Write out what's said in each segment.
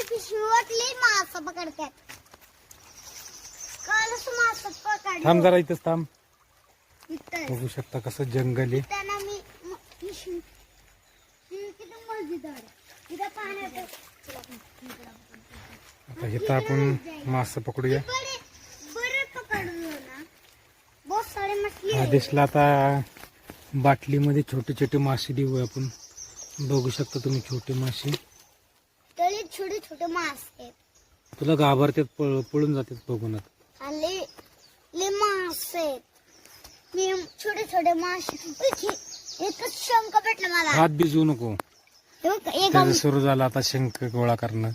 पिशवी वाटली मासा पकडतात. कालच मासा पकडलं. थांब जरा इथंच थांब. इथं बघू शकता कसं जंगल आहे. त्यांना मी पिशवी किती मजेदार आहे. इथं पाण्यात आता इथं आपण मासा पकडूया. बरे पकडलो ना. बहुत सारे मछली आदेशला आता बाटलीमध्ये छोटे छोटे मासे देऊ आपण. बघू शकता तुम्ही छोटे मासे. तरी छोटे छोटे मासे आहेत. तुला घाबरतात पळून जातात बघून. आणि ले मासे आहेत. मी छोटे छोटे मासे एकच शंख भेटला मला. हात भिजवू नको. हे बघ, एक त्याचं सुरू झालं आता शंख गोळा करणं.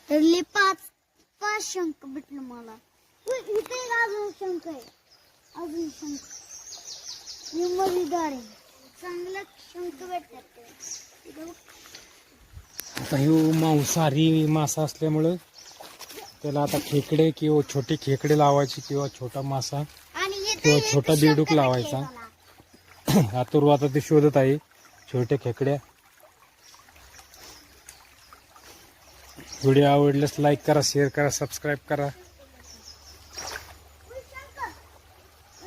तर ले पाच शंख भेटलं मला. इथे एक अजून शंख आहे. अजून शंख हे मजेदार आहे. चांगला शंख भेटतात ते. इथे बघ. आता ह्यो मांसाहारी मासा असल्यामुळं त्याला आता खेकडे किंवा छोटे खेकडे लावायचे किंवा छोटा मासा आणि इथे किंवा एक छोटा शंख बेडूक भेटले लावायचा. मला. अथर्व आता ते शोधत आहे छोट्या खेकड्या. व्हिडिओ आवडल्यास लाईक करा, शेअर करा, सबस्क्राईब करा.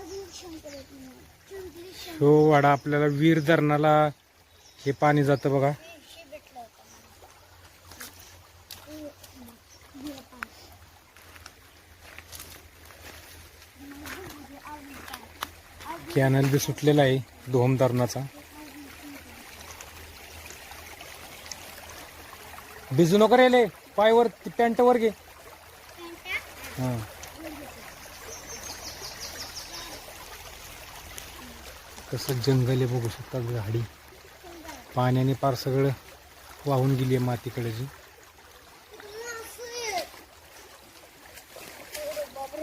अजून शंख भेटले. चुंबली शंख ह्यो वाडा आपल्याला वीर धरणाला हे पाणी जातं बघा. हे भेटलं होतं मला. हे पाणी. कॅनल बी सुटलेला आहे धोम धरणाचा. भिजू नको रे. पायवर पॅन्ट वर घे. हा कसं जंगल आहे बघू शकता. झाडी पाण्याने पार सगळं वाहून गेली आहे मातीकडे जी.